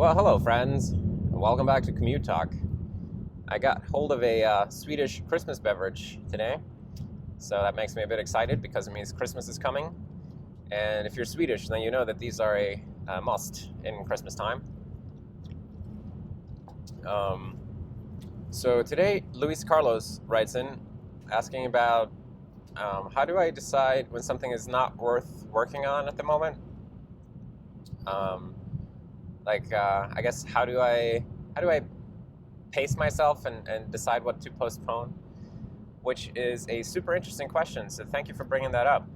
Well, hello, friends. Welcome back to Commute Talk. I got hold of a Swedish Christmas beverage today, so that makes me a bit excited because it means Christmas is coming. And if you're Swedish, then you know that these are a must in Christmas time. So today, Luis Carlos writes in asking about how do I decide when something is not worth working on at the moment? I guess how do I pace myself and decide what to postpone? Which is a super interesting question. So thank you for bringing that up.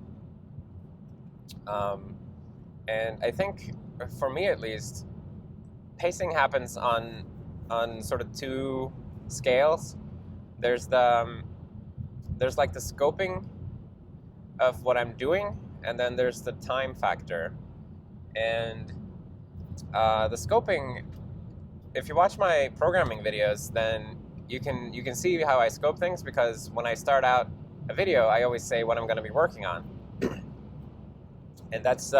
And I think, for me at least, pacing happens on sort of two scales. There's like the scoping of what I'm doing, and then there's the time factor. And the scoping, if you watch my programming videos, then you can see how I scope things, because when I start out a video, I always say what I'm going to be working on. And that's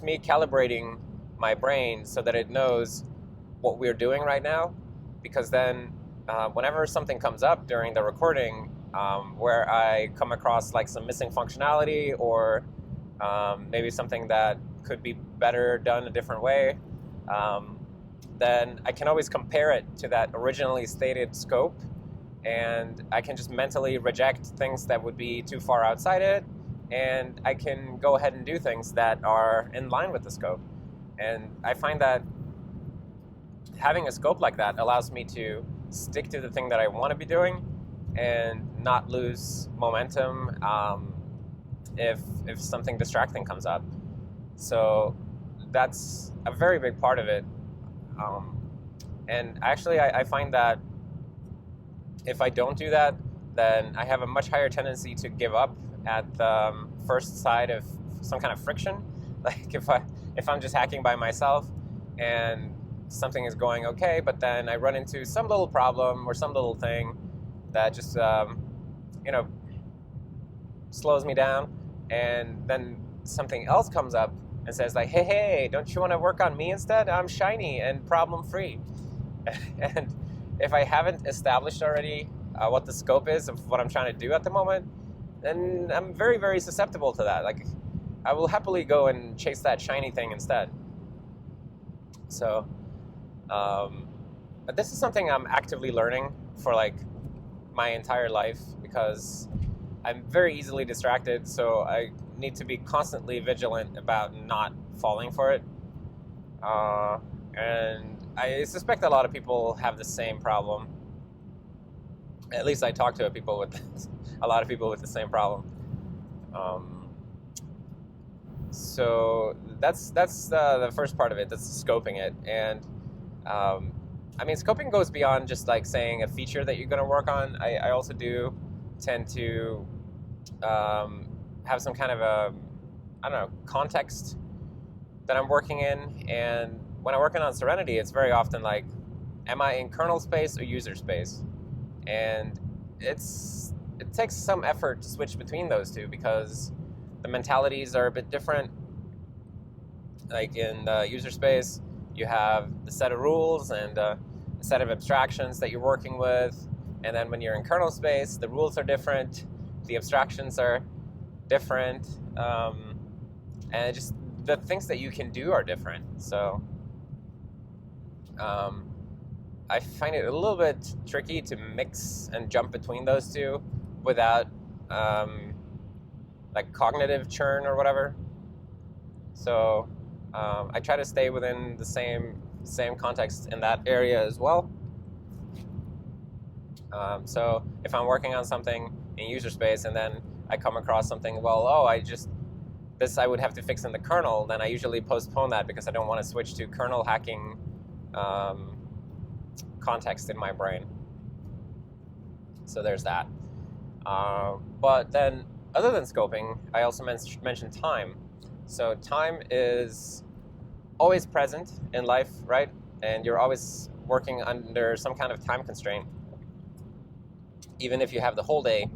me calibrating my brain so that it knows what we're doing right now, because then whenever something comes up during the recording where I come across like some missing functionality, or maybe something that could be better done a different way, then I can always compare it to that originally stated scope, and I can just mentally reject things that would be too far outside it, and I can go ahead and do things that are in line with the scope. And I find that having a scope like that allows me to stick to the thing that I want to be doing and not lose momentum if something distracting comes up. So that's a very big part of it. And actually, I find that if I don't do that, then I have a much higher tendency to give up at the first side of some kind of friction. Like if I'm just hacking by myself and something is going okay, but then I run into some little problem or some little thing that just slows me down, and then something else comes up and says like, hey, don't you want to work on me instead? I'm shiny and problem free. And if I haven't established already what the scope is of what I'm trying to do at the moment, then I'm very, very susceptible to that. Like, I will happily go and chase that shiny thing instead. So, but this is something I'm actively learning for like my entire life, because I'm very easily distracted, so I need to be constantly vigilant about not falling for it. And I suspect a lot of people have the same problem. At least I talk to a lot of people with the same problem. So that's the first part of it. That's scoping it. And scoping goes beyond just like saying a feature that you're going to work on. I also do tend to have some kind of context that I'm working in. And when I'm working on Serenity, it's very often like, am I in kernel space or user space? And it takes some effort to switch between those two, because the mentalities are a bit different. Like in the user space, you have the set of rules and a set of abstractions that you're working with. And then when you're in kernel space, the rules are different, the abstractions are different, and just the things that you can do are different. So I find it a little bit tricky to mix and jump between those two without like cognitive churn or whatever. So I try to stay within the same context in that area as well. So if I'm working on something in user space and then I come across something, I would have to fix in the kernel, then I usually postpone that because I don't want to switch to kernel hacking context in my brain. So there's that. But then, other than scoping, I also mentioned time. So time is always present in life, right? And you're always working under some kind of time constraint. Even if you have the whole day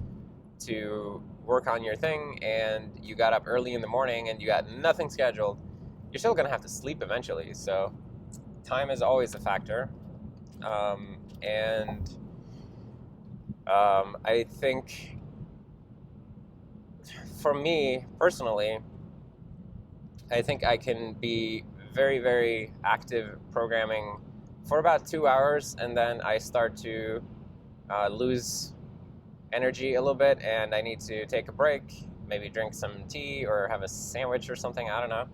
to work on your thing and you got up early in the morning and you got nothing scheduled, you're still going to have to sleep eventually. So time is always a factor, and I think for me personally, I think I can be very, very active programming for about 2 hours, and then I start to lose energy a little bit, and I need to take a break, maybe drink some tea or have a sandwich or something, I don't know,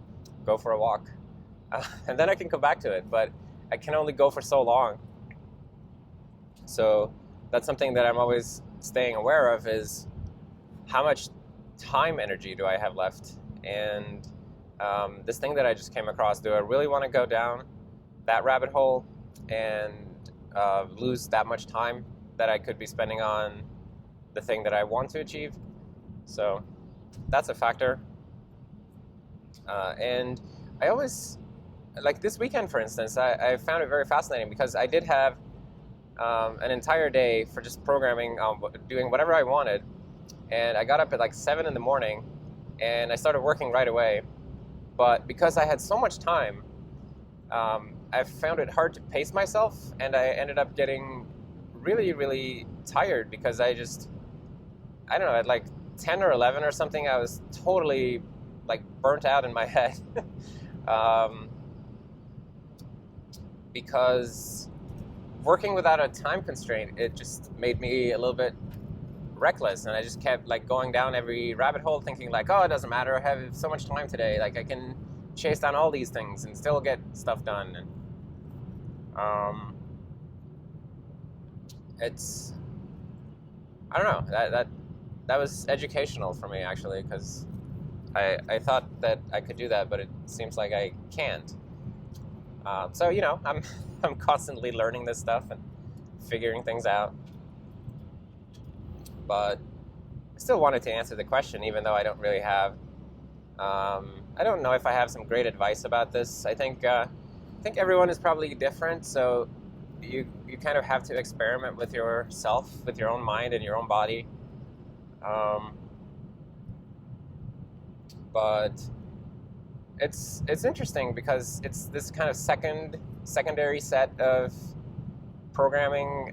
go for a walk. And then I can come back to it, but I can only go for so long. So that's something that I'm always staying aware of, is how much time energy do I have left? And this thing that I just came across, do I really want to go down that rabbit hole and lose that much time that I could be spending on the thing that I want to achieve? So that's a factor. And I always, like this weekend, for instance, I found it very fascinating because I did have an entire day for just programming, doing whatever I wanted. And I got up at like 7 in the morning and I started working right away. But because I had so much time, I found it hard to pace myself, and I ended up getting really, really tired because I don't know, at like 10 or 11 or something, I was totally like burnt out in my head. Because working without a time constraint, it just made me a little bit reckless, and I just kept like going down every rabbit hole thinking like, oh, it doesn't matter, I have so much time today, like I can chase down all these things and still get stuff done. And it's, I don't know, that was educational for me actually, because I thought that I could do that, but it seems like I can't. So you know, I'm constantly learning this stuff and figuring things out. But I still wanted to answer the question, even though I don't really have. I don't know if I have some great advice about this. I think everyone is probably different, so you kind of have to experiment with yourself, with your own mind and your own body. But it's interesting because it's this kind of secondary set of programming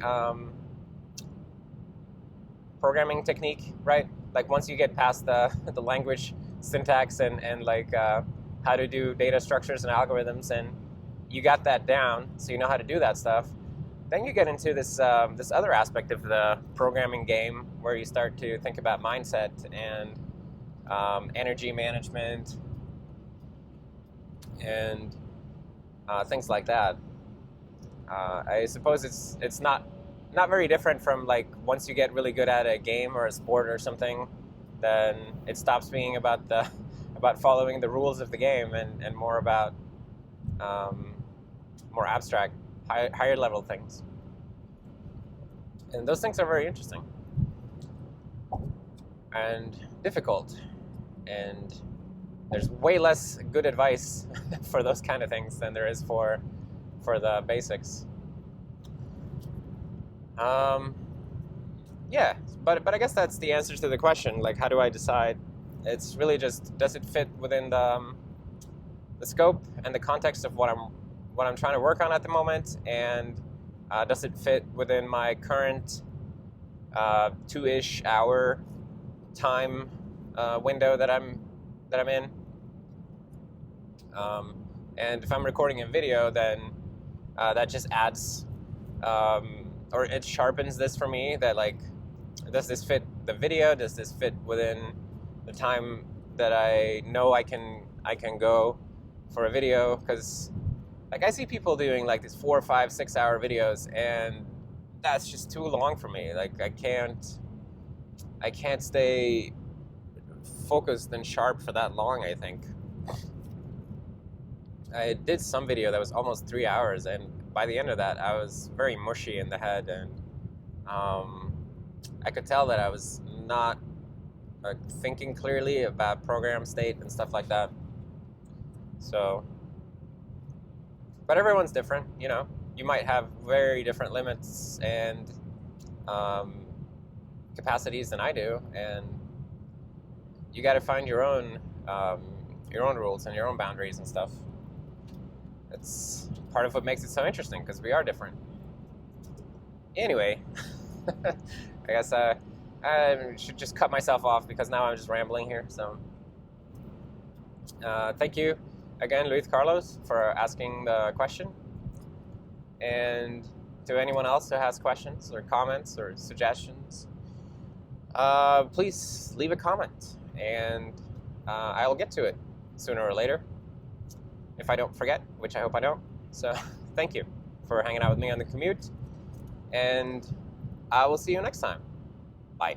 technique, right? Like once you get past the language syntax and like how to do data structures and algorithms, and you got that down, so you know how to do that stuff, then you get into this other aspect of the programming game where you start to think about mindset and energy management and things like that. I suppose it's not very different from like once you get really good at a game or a sport or something, then it stops being about following the rules of the game and more about more abstract, higher level things. And those things are very interesting and difficult, and there's way less good advice for those kind of things than there is for the basics. Yeah, but I guess that's the answer to the question. Like, how do I decide? It's really just, does it fit within the scope and the context of what I'm trying to work on at the moment, and does it fit within my current 2-ish hour time window that I'm in? And if I'm recording a video, then that just adds, or it sharpens this for me, that like, does this fit the video? Does this fit within the time that I know I can go for a video? Because like I see people doing like these 4, 5, 6 hour videos, and that's just too long for me. Like I can't stay focused and sharp for that long, I think. I did some video that was almost 3 hours, and by the end of that, I was very mushy in the head, and I could tell that I was not thinking clearly about program state and stuff like that. So, but everyone's different, you know. You might have very different limits and capacities than I do, and you got to find your own rules and your own boundaries and stuff. It's part of what makes it so interesting, because we are different. Anyway, I guess I should just cut myself off because now I'm just rambling here. So thank you again, Luis Carlos, for asking the question. And to anyone else who has questions or comments or suggestions, please leave a comment, and I'll get to it sooner or later, if I don't forget, which I hope I don't. So thank you for hanging out with me on the commute, and I will see you next time. Bye.